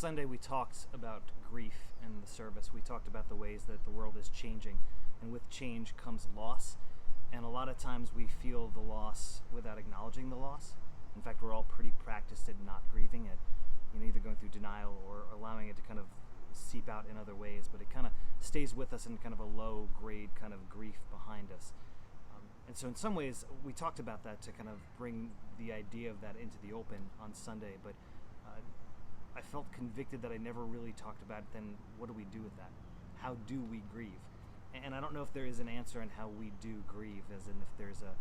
Last Sunday we talked about grief in the service. We talked about the ways that the world is changing, and with change comes loss. And a lot of times we feel the loss without acknowledging the loss. In fact, we're all pretty practiced at not grieving it, either going through denial or allowing it to kind of seep out in other ways, but it kind of stays with us in kind of a low grade kind of grief behind us. And so in some ways we talked about that to kind of bring the idea of that into the open on Sunday, but I felt convicted that I never really talked about then what do we do with that? How do we grieve? And I don't know if there is an answer on how we do grieve, as in if there's a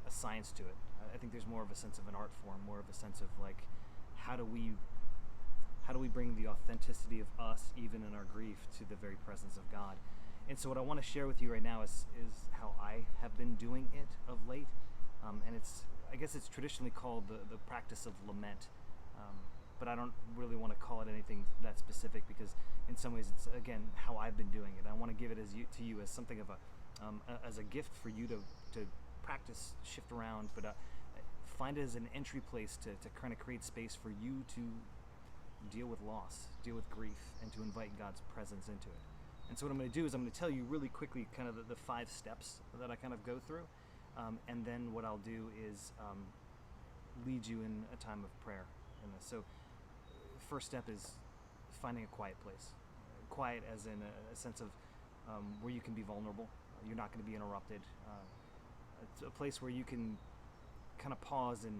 science to it. I think there's more of a sense of an art form, more of a sense of like, how do we bring the authenticity of us, even in our grief, to the very presence of God? And so what I want to share with you right now is how I have been doing it of late. And I guess it's traditionally called the practice of lament. But I don't really want to call it anything that specific, because in some ways it's, again, how I've been doing it. I want to give it to you as something of as a gift for you to practice, shift around, but find it as an entry place to kind of create space for you to deal with loss, deal with grief, and to invite God's presence into it. And so what I'm going to do is I'm going to tell you really quickly kind of the 5 steps that I kind of go through, and then what I'll do is lead you in a time of prayer in this. So first step is finding a quiet place. Quiet as in a sense of where you can be vulnerable. You're not going to be interrupted. It's a place where you can kind of pause and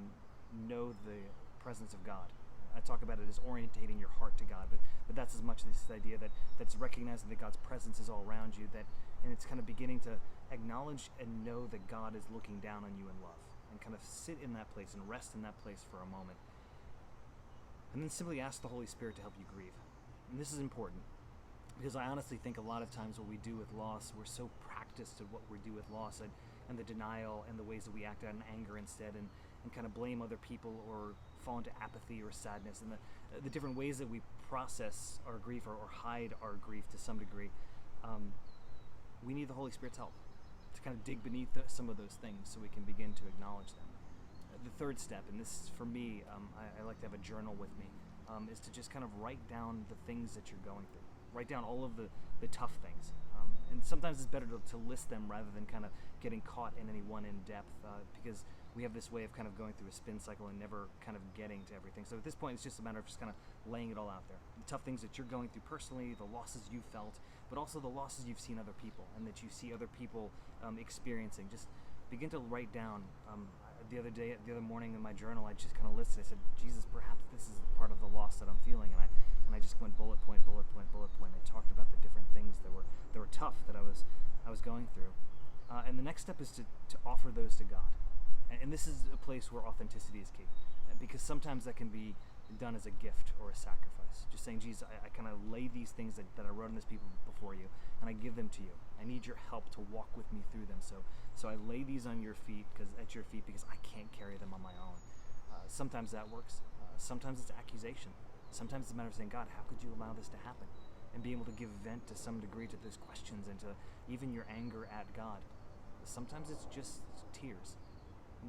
know the presence of God. I talk about it as orientating your heart to God, but that's as much this idea that's recognizing that God's presence is all around you, and it's kind of beginning to acknowledge and know that God is looking down on you in love, and kind of sit in that place and rest in that place for a moment. And then simply ask the Holy Spirit to help you grieve. And this is important, because I honestly think a lot of times what we do with loss, we're so practiced at what we do with loss and the denial and the ways that we act out in anger instead, and kind of blame other people or fall into apathy or sadness, and the different ways that we process our grief or hide our grief to some degree. We need the Holy Spirit's help to kind of dig beneath some of those things so we can begin to acknowledge them. The third step, and this for me, I like to have a journal with me, is to just kind of write down the things that you're going through. Write down all of the tough things. And sometimes it's better to list them rather than kind of getting caught in any one in depth, because we have this way of kind of going through a spin cycle and never kind of getting to everything. So at this point, it's just a matter of just kind of laying it all out there. The tough things that you're going through personally, the losses you felt, but also the losses you've seen other people and that you see other people experiencing. Just begin to write down. The other morning in my journal, I just kind of listed. I said, Jesus, perhaps this is part of the loss that I'm feeling, and I just went bullet point, bullet point, bullet point. I talked about the different things that were tough that I was going through, and the next step is to offer those to God, and this is a place where authenticity is key, because sometimes that can be done as a gift or a sacrifice. Just saying, Jesus, I kind of lay these things that I wrote on this people before you, and I give them to you. I need your help to walk with me through them. So I lay these on your feet, at your feet, because I can't carry them on my own. Sometimes that works. Sometimes it's accusation. Sometimes it's a matter of saying, God, how could you allow this to happen? And being able to give vent to some degree to those questions and to even your anger at God. Sometimes it's just tears.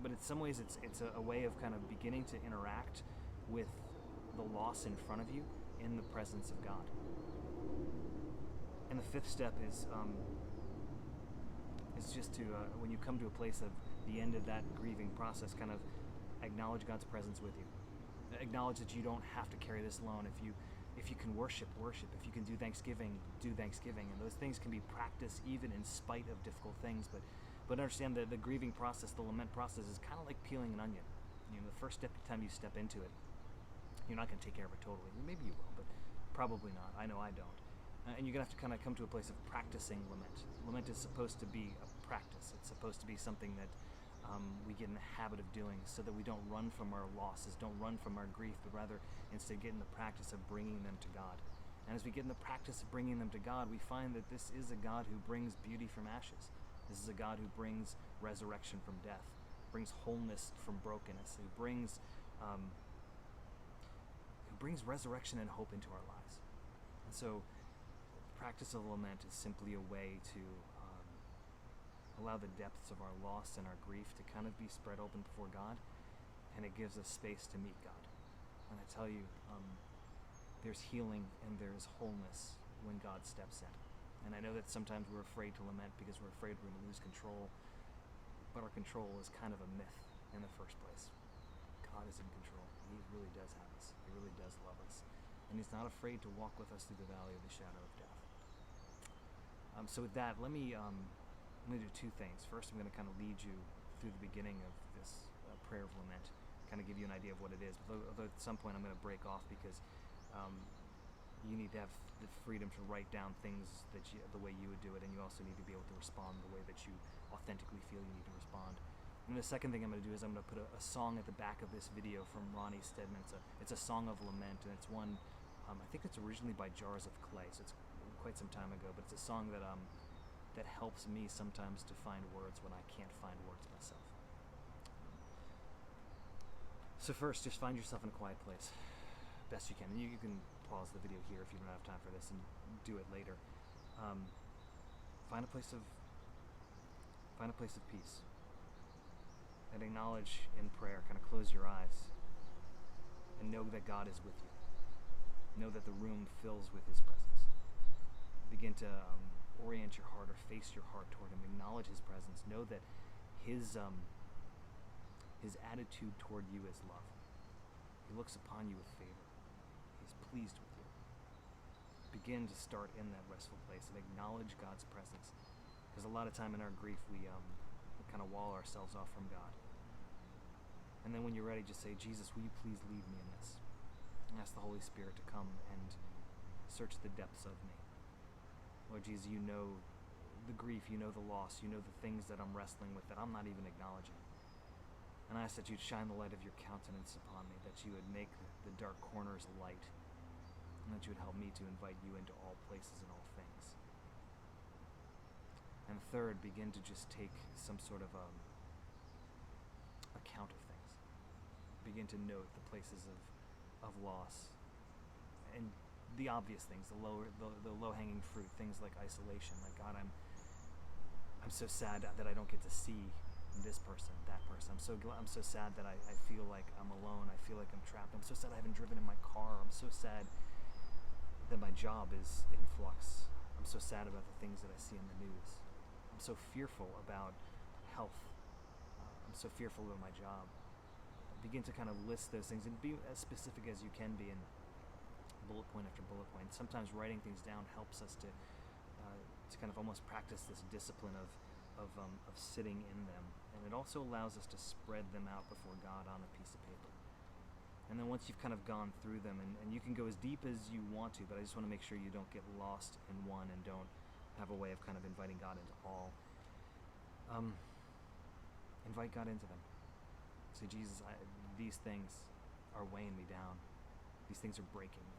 But in some ways it's a way of kind of beginning to interact with the loss in front of you in the presence of God. And the fifth step is just to, when you come to a place of the end of that grieving process, kind of acknowledge God's presence with you. Acknowledge that you don't have to carry this alone. If you can worship. If you can do Thanksgiving, do Thanksgiving. And those things can be practiced even in spite of difficult things. But understand that the grieving process, the lament process, is kind of like peeling an onion. The first time you step into it, you're not going to take care of it totally. Maybe you will, but probably not. I know I don't. And you're going to have to kind of come to a place of practicing lament. Lament is supposed to be a practice. It's supposed to be something that we get in the habit of doing, so that we don't run from our losses, don't run from our grief, but rather instead get in the practice of bringing them to God. And as we get in the practice of bringing them to God, we find that this is a God who brings beauty from ashes. This is a God who brings resurrection from death, brings wholeness from brokenness. Who brings resurrection and hope into our lives. And so the practice of lament is simply a way to allow the depths of our loss and our grief to kind of be spread open before God, and it gives us space to meet God. And I tell you, there's healing and there's wholeness when God steps in. And I know that sometimes we're afraid to lament because we're afraid we're going to lose control, but our control is kind of a myth in the first place. God is in control. He really does have us. He really does love us. And he's not afraid to walk with us through the valley of the shadow of death. So with that, I'm going to do two things. First, I'm going to kind of lead you through the beginning of this prayer of lament, kind of give you an idea of what it is. Although at some point I'm going to break off because you need to have the freedom to write down things the way you would do it, and you also need to be able to respond the way that you authentically feel you need to respond. And the second thing I'm going to do is I'm going to put a song at the back of this video from Ronnie Steadman. It's a song of lament, and it's one, I think it's originally by Jars of Clay, so it's quite some time ago, but it's a song that that helps me sometimes to find words when I can't find words myself. So first, just find yourself in a quiet place, best you can. You can pause the video here if you don't have time for this and do it later. Find a place of peace, and acknowledge in prayer. Kind of close your eyes and know that God is with you. Know that the room fills with His presence. Begin to orient your heart or face your heart toward Him. Acknowledge His presence. Know that His attitude toward you is love. He looks upon you with favor. He's pleased with you. Begin to start in that restful place and acknowledge God's presence. Because a lot of time in our grief, we kind of wall ourselves off from God. And then when you're ready, just say, Jesus, will you please lead me in this? And ask the Holy Spirit to come and search the depths of me. Lord Jesus, you know the grief, you know the loss, you know the things that I'm wrestling with that I'm not even acknowledging. And I ask that you'd shine the light of your countenance upon me, that you would make the dark corners light, and that you would help me to invite you into all places and all things. And third, begin to just take some sort of account of things. Begin to note the places of loss and the obvious things, the low-hanging fruit, things like isolation. Like, God, I'm so sad that I don't get to see this person, that person. I'm so sad that I feel like I'm alone. I feel like I'm trapped. I'm so sad I haven't driven in my car. I'm so sad that my job is in flux. I'm so sad about the things that I see in the news. I'm so fearful about health. I'm so fearful about my job. Begin to kind of list those things and be as specific as you can be in bullet point after bullet point. Sometimes writing things down helps us to kind of almost practice this discipline of sitting in them, and it also allows us to spread them out before God on a piece of paper. And then once you've kind of gone through them, and you can go as deep as you want to, but I just want to make sure you don't get lost in one and don't have a way of kind of inviting God into all. Invite God into them. Say, Jesus, these things are weighing me down. These things are breaking me.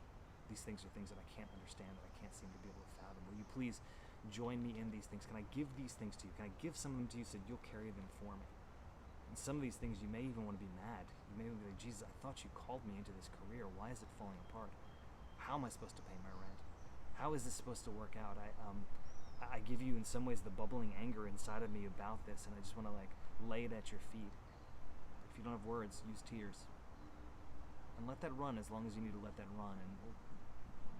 These things are things that I can't understand, that I can't seem to be able to fathom. Will you please join me in these things? Can I give these things to you? Can I give some of them to you so you'll carry them for me? And some of these things you may even want to be mad. You may even be like, Jesus, I thought you called me into this career. Why is it falling apart? How am I supposed to pay my rent? How is this supposed to work out? I give you in some ways the bubbling anger inside of me about this, and I just want to lay it at your feet. If you don't have words, use tears. And let that run as long as you need to let that run.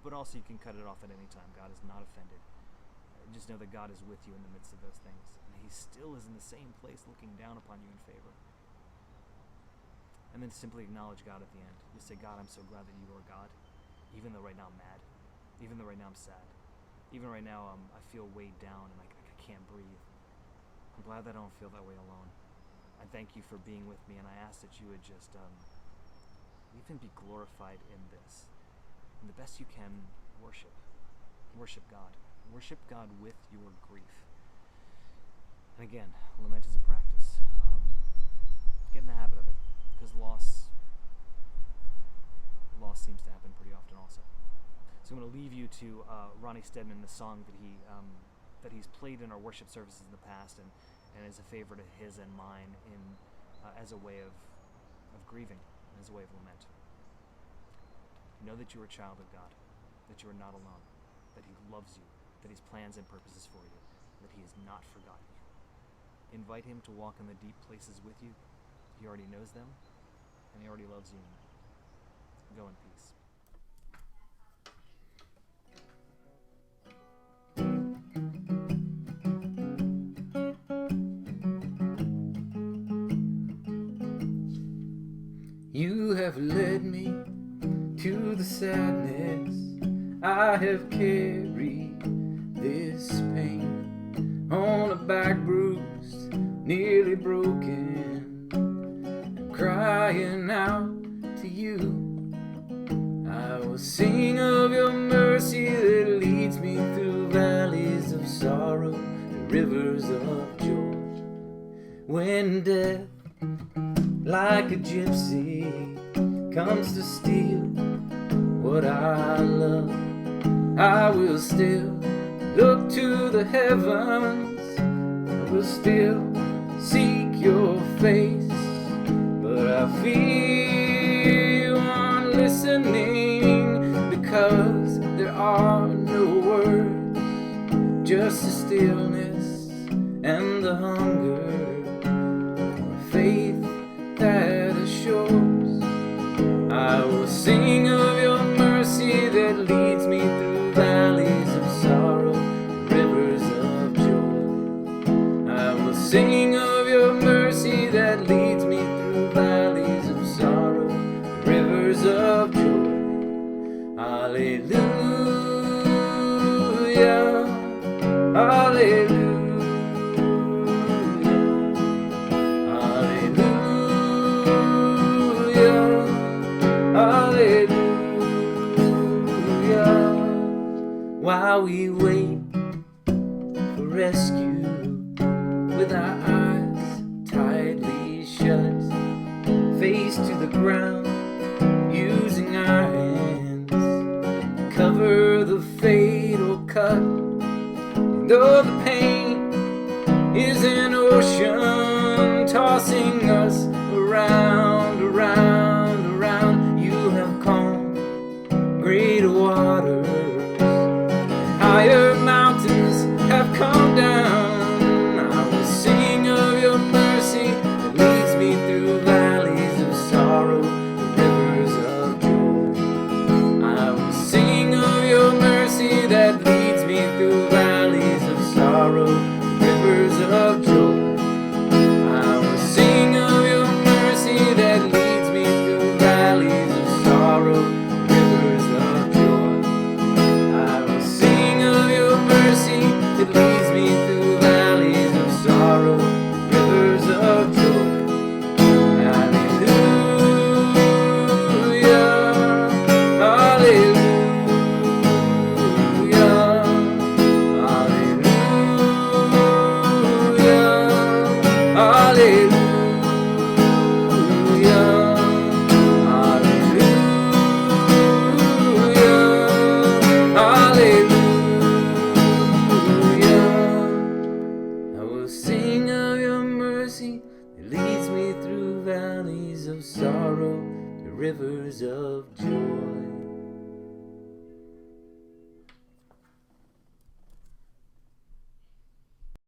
But also you can cut it off at any time. God is not offended. Just know that God is with you in the midst of those things. And He still is in the same place looking down upon you in favor. And then simply acknowledge God at the end. Just say, God, I'm so glad that you are God. Even though right now I'm mad. Even though right now I'm sad. Even right now I feel weighed down and I can't breathe. I'm glad that I don't feel that way alone. I thank you for being with me, and I ask that you would just even be glorified in this. And the best you can, worship. Worship God. Worship God with your grief. And again, lament is a practice. Get in the habit of it, because loss seems to happen pretty often also. So I'm going to leave you to Ronnie Steadman, the song that he's played in our worship services in the past, and is a favorite of his and mine as a way of grieving, as a way of lament. Know that you are a child of God, that you are not alone, that He loves you, that He has plans and purposes for you, that He has not forgotten you. Invite Him to walk in the deep places with you. He already knows them, and He already loves you. Go in peace. You have led me to the sadness. I have carried this pain on a back bruised, nearly broken, and crying out to you. I will sing of your mercy that leads me through valleys of sorrow and rivers of joy. When death, like a gypsy, comes to steal what I love, I will still look to the heavens. I will still seek your face, but I fear you aren't listening, because there are no words, just the stillness and the hunger for faith that assures. I will sing of your mercy that leads me through valleys of sorrow, rivers of joy. I will sing of your mercy that leads me through valleys of sorrow, rivers of joy. Hallelujah, hallelujah. While we wait for rescue, with our eyes tightly shut, face to the ground, using our hands to cover the fatal cut. And though the pain is an ocean tossing us around, around, around, you have calmed greater waters. Higher mountains have come down. I will sing of your mercy that leads me through valleys of sorrow and rivers of joy. I will sing of your mercy that leads me through valleys of sorrow and rivers of joy. I will sing of your mercy that leads me through valleys of sorrow and rivers of joy. It leads me through valleys of sorrow, rivers of joy. Hallelujah, hallelujah, hallelujah, hallelujah, hallelujah, hallelujah. Sing of your mercy that leads me through valleys of sorrow to rivers of joy.